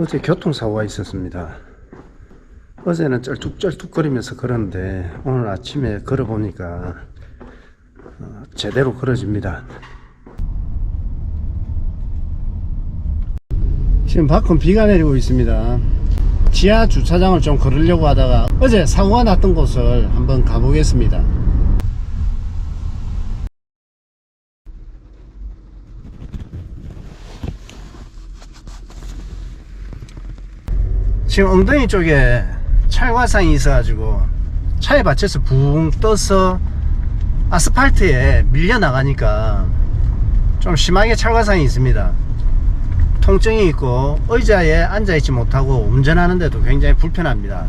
어제 교통사고가 있었습니다. 어제는 쩔뚝쩔뚝거리면서 걸었는데 오늘 아침에 걸어보니까 제대로 걸어집니다. 지금 밖은 비가 내리고 있습니다. 지하 주차장을 좀 걸으려고 하다가 어제 사고가 났던 곳을 한번 가보겠습니다. 지금 엉덩이 쪽에 찰과상이 있어가지고 차에 받쳐서 붕 떠서 아스팔트에 밀려 나가니까 좀 심하게 찰과상이 있습니다. 통증이 있고 의자에 앉아있지 못하고 운전하는데도 굉장히 불편합니다.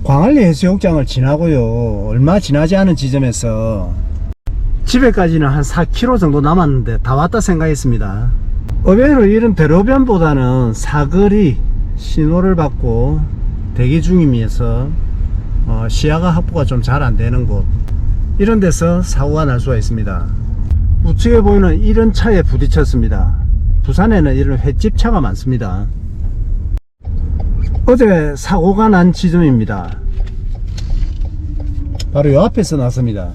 광안리 해수욕장을 지나고요, 얼마 지나지 않은 지점에서 집에까지는 한 4km 정도 남았는데 다 왔다 생각했습니다. 의외로 이런 대로변보다는 사거리 신호를 받고 대기 중임에서 시야가 확보가 좀 잘 안되는 곳, 이런 데서 사고가 날 수가 있습니다. 우측에 보이는 이런 차에 부딪혔습니다. 부산에는 이런 횟집차가 많습니다. 어제 사고가 난 지점입니다. 바로 이 앞에서 났습니다.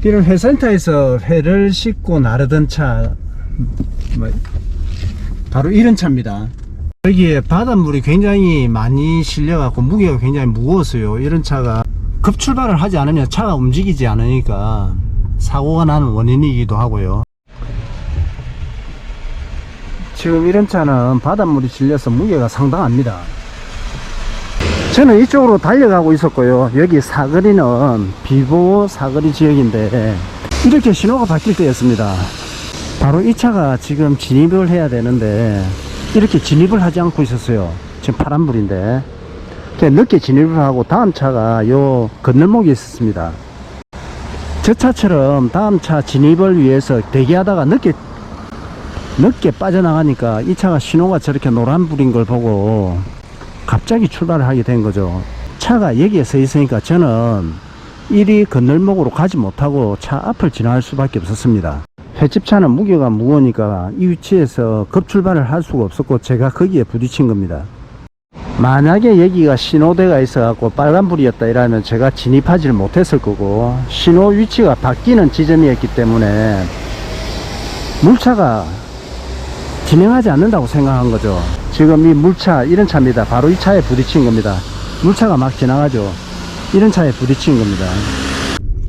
이런 회센터에서 회를 싣고 나르던 차, 바로 이런 차입니다. 여기에 바닷물이 굉장히 많이 실려갖고 무게가 굉장히 무거웠어요. 이런 차가 급출발을 하지 않으면 차가 움직이지 않으니까 사고가 나는 원인이기도 하고요. 지금 이런 차는 바닷물이 실려서 무게가 상당합니다. 저는 이쪽으로 달려가고 있었고요. 여기 사거리는 비보 사거리 지역인데 이렇게 신호가 바뀔 때였습니다. 바로 이 차가 지금 진입을 해야 되는데 이렇게 진입을 하지 않고 있었어요. 지금 파란불인데 늦게 진입을 하고 다음 차가 요 건널목에 있었습니다. 저 차처럼 다음 차 진입을 위해서 대기하다가 늦게 빠져나가니까 이 차가 신호가 저렇게 노란불인 걸 보고 갑자기 출발을 하게 된 거죠. 차가 여기에 서 있으니까 저는 이리 건널목으로 가지 못하고 차 앞을 지나갈 수밖에 없었습니다. 횟집차는 무게가 무거우니까 이 위치에서 급출발을 할 수가 없었고 제가 거기에 부딪힌 겁니다. 만약에 여기가 신호대가 있어갖고 빨간불이었다 이러면 제가 진입하지를 못했을 거고, 신호 위치가 바뀌는 지점이었기 때문에 물차가 진행하지 않는다고 생각한 거죠. 지금 이 물차, 이런 차입니다. 바로 이 차에 부딪힌 겁니다. 물차가 막 지나가죠. 이런 차에 부딪힌 겁니다.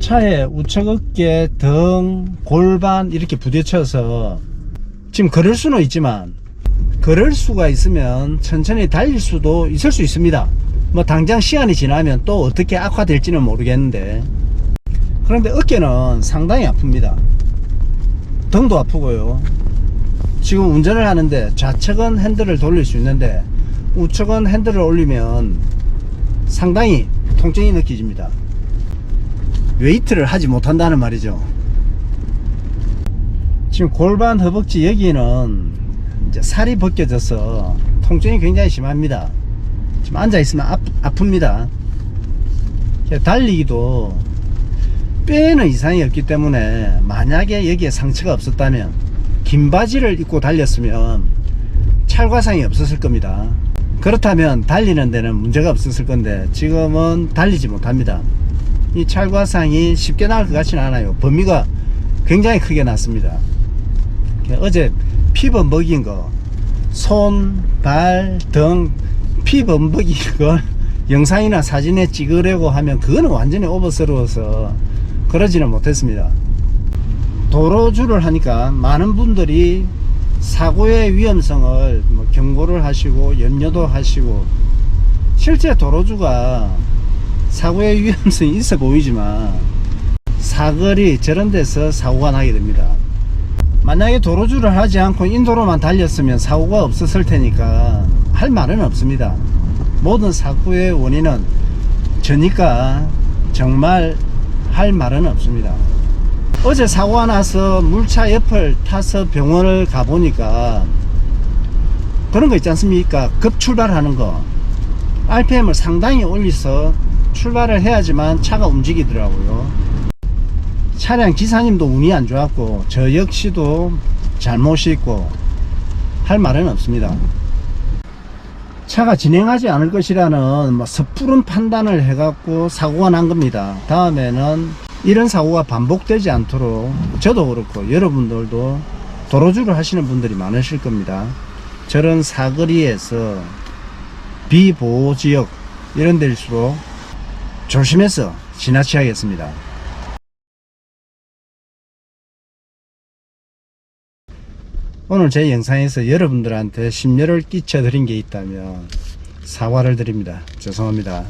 차에 우측 어깨, 등, 골반 이렇게 부딪혀서 지금 걸을 수는 있지만, 걸을 수가 있으면 천천히 달릴 수도 있을 수 있습니다. 뭐 당장 시간이 지나면 또 어떻게 악화될지는 모르겠는데, 그런데 어깨는 상당히 아픕니다. 등도 아프고요. 지금 운전을 하는데 좌측은 핸들을 돌릴 수 있는데 우측은 핸들을 올리면 상당히 통증이 느껴집니다. 웨이트를 하지 못한다는 말이죠. 지금 골반, 허벅지 여기는 이제 살이 벗겨져서 통증이 굉장히 심합니다. 지금 앉아있으면 아픕니다. 달리기도 뼈에는 이상이 없기 때문에 만약에 여기에 상처가 없었다면, 긴 바지를 입고 달렸으면 찰과상이 없었을 겁니다. 그렇다면 달리는 데는 문제가 없었을 건데 지금은 달리지 못합니다. 이 찰과상이 쉽게 나올 것 같지는 않아요. 범위가 굉장히 크게 났습니다. 어제 피범벅인 거, 손, 발, 등 피범벅인 걸 영상이나 사진에 찍으려고 하면 그거는 완전히 오버스러워서 그러지는 못했습니다. 도로주를 하니까 많은 분들이 사고의 위험성을 경고를 하시고 염려도 하시고, 실제 도로주가 사고의 위험성이 있어 보이지만 사거리 저런 데서 사고가 나게 됩니다. 만약에 도로주를 하지 않고 인도로만 달렸으면 사고가 없었을 테니까 할 말은 없습니다. 모든 사고의 원인은 저니까 정말 할 말은 없습니다. 어제 사고가 나서 물차 옆을 타서 병원을 가보니까 그런 거 있지 않습니까? 급출발하는 거, RPM을 상당히 올려서 출발을 해야지만 차가 움직이더라고요. 차량 기사님도 운이 안 좋았고 저 역시도 잘못이 있고 할 말은 없습니다. 차가 진행하지 않을 것이라는 뭐 섣부른 판단을 해갖고 사고가 난 겁니다. 다음에는 이런 사고가 반복되지 않도록 저도 그렇고 여러분들도 도로주를 하시는 분들이 많으실 겁니다. 저런 사거리에서 비보호지역 이런 데일수록 조심해서 지나쳐야겠습니다. 오늘 제 영상에서 여러분들한테 심려를 끼쳐 드린 게 있다면 사과를 드립니다. 죄송합니다.